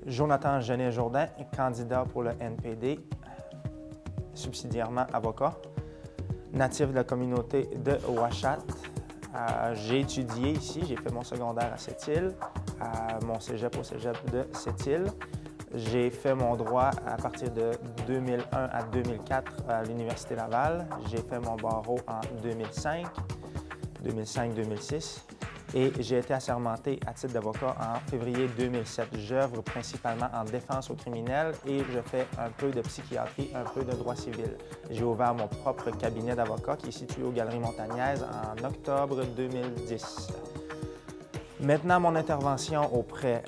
Jonathan Genet-Jourdain, candidat pour le NPD, subsidiairement avocat, natif de la communauté de Ouachat. J'ai étudié ici, j'ai fait mon secondaire à Sept-Îles, mon cégep au cégep de Sept-Îles. J'ai fait mon droit à partir de 2001 à 2004 à l'Université Laval. J'ai fait mon barreau en 2005-2006 et j'ai été assermenté à titre d'avocat en février 2007. J'œuvre principalement en défense aux criminels et je fais un peu de psychiatrie, un peu de droit civil. J'ai ouvert mon propre cabinet d'avocat qui est situé aux Galeries Montagnaises en octobre 2010. Maintenant, mon intervention auprès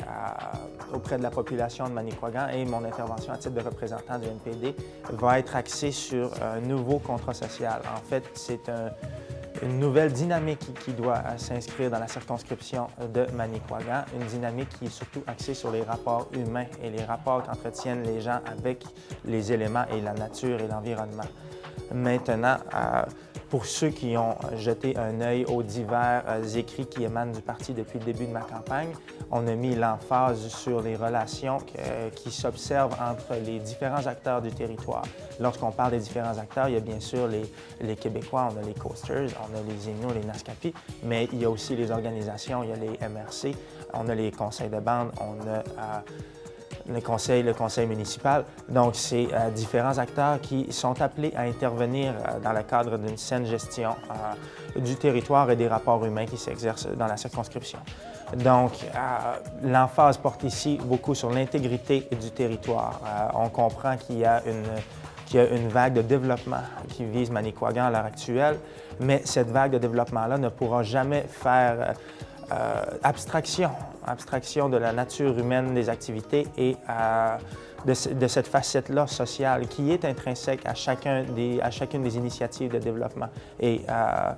de la population de Manicouagan et mon intervention à titre de représentant du NPD va être axée sur un nouveau contrat social. En fait, c'est une nouvelle dynamique qui doit s'inscrire dans la circonscription de Manicouagan, une dynamique qui est surtout axée sur les rapports humains et les rapports qu'entretiennent les gens avec les éléments et la nature et l'environnement. Maintenant, pour ceux qui ont jeté un œil aux divers écrits qui émanent du parti depuis le début de ma campagne, on a mis l'emphase sur les relations qui s'observent entre les différents acteurs du territoire. Lorsqu'on parle des différents acteurs, il y a bien sûr les Québécois, on a les Coasters, on a les Inuits, les Naskapi, mais il y a aussi les organisations, il y a les MRC, on a les conseils de bande, on a le conseil municipal. Donc, c'est différents acteurs qui sont appelés à intervenir dans le cadre d'une saine gestion du territoire et des rapports humains qui s'exercent dans la circonscription. Donc, l'emphase porte ici beaucoup sur l'intégrité du territoire. On comprend qu'il y a une vague de développement qui vise Manicouagan à l'heure actuelle, mais cette vague de développement-là ne pourra jamais faire abstraction de la nature humaine des activités et de cette facette-là sociale qui est intrinsèque à chacune des initiatives de développement et à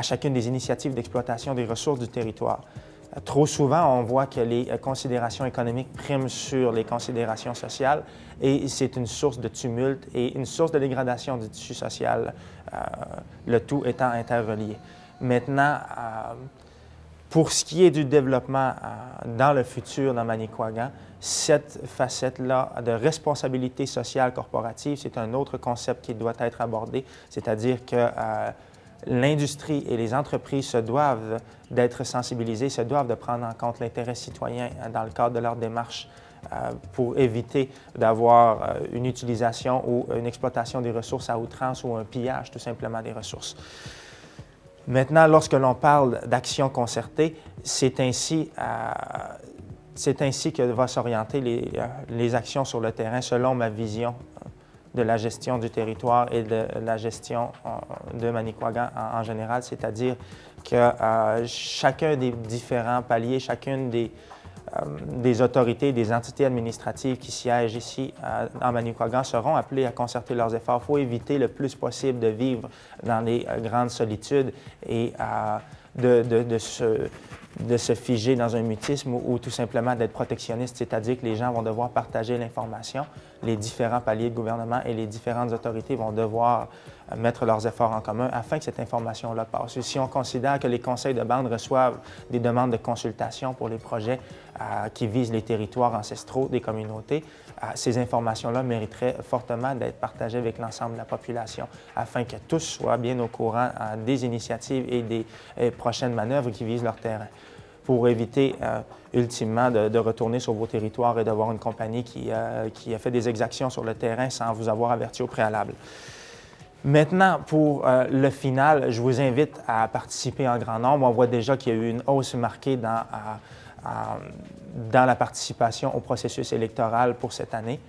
chacune des initiatives d'exploitation des ressources du territoire. Trop souvent, on voit que les considérations économiques priment sur les considérations sociales et c'est une source de tumulte et une source de dégradation du tissu social, le tout étant interrelié. Maintenant, pour ce qui est du développement dans le futur dans Manicouagan, cette facette-là de responsabilité sociale corporative, c'est un autre concept qui doit être abordé, c'est-à-dire que l'industrie et les entreprises se doivent d'être sensibilisées, se doivent de prendre en compte l'intérêt citoyen dans le cadre de leur démarche pour éviter d'avoir une utilisation ou une exploitation des ressources à outrance ou un pillage tout simplement des ressources. Maintenant, lorsque l'on parle d'action concertée, c'est ainsi que vont s'orienter les actions sur le terrain selon ma vision de la gestion du territoire et de la gestion de Manicouagan en général, c'est-à-dire que chacun des différents paliers, chacune des autorités, des entités administratives qui siègent ici en Manicouagan seront appelés à concerter leurs efforts. Il faut éviter le plus possible de vivre dans les grandes solitudes et de se figer dans un mutisme ou tout simplement d'être protectionniste, c'est-à-dire que les gens vont devoir partager l'information, les différents paliers de gouvernement et les différentes autorités vont devoir mettre leurs efforts en commun afin que cette information-là passe. Si on considère que les conseils de bande reçoivent des demandes de consultation pour les projets qui visent les territoires ancestraux des communautés, ces informations-là mériteraient fortement d'être partagées avec l'ensemble de la population afin que tous soient bien au courant des initiatives et des prochaines manœuvres qui visent leur terrain, pour éviter ultimement de retourner sur vos territoires et d'avoir une compagnie qui a fait des exactions sur le terrain sans vous avoir averti au préalable. Maintenant, pour le final, je vous invite à participer en grand nombre. On voit déjà qu'il y a eu une hausse marquée dans la participation au processus électoral pour cette année.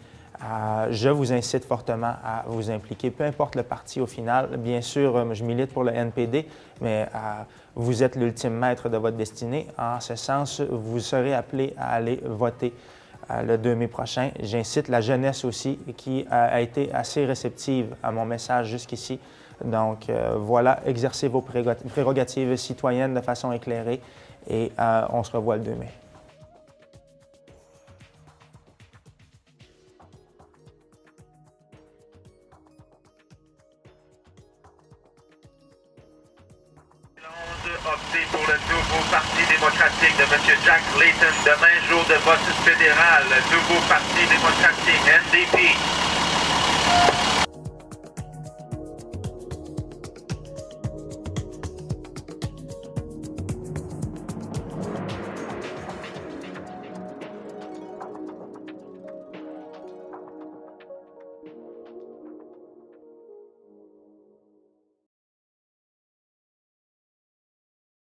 Je vous incite fortement à vous impliquer, peu importe le parti au final. Bien sûr, je milite pour le NPD, mais vous êtes l'ultime maître de votre destinée. En ce sens, vous serez appelé à aller voter le 2 mai prochain. J'incite la jeunesse aussi, qui a été assez réceptive à mon message jusqu'ici. Donc voilà, exercez vos prérogatives citoyennes de façon éclairée et on se revoit le 2 mai. De opté pour le nouveau Parti démocratique de M. Jack Layton. Demain, jour de vote fédéral. Nouveau Parti démocratique, NDP.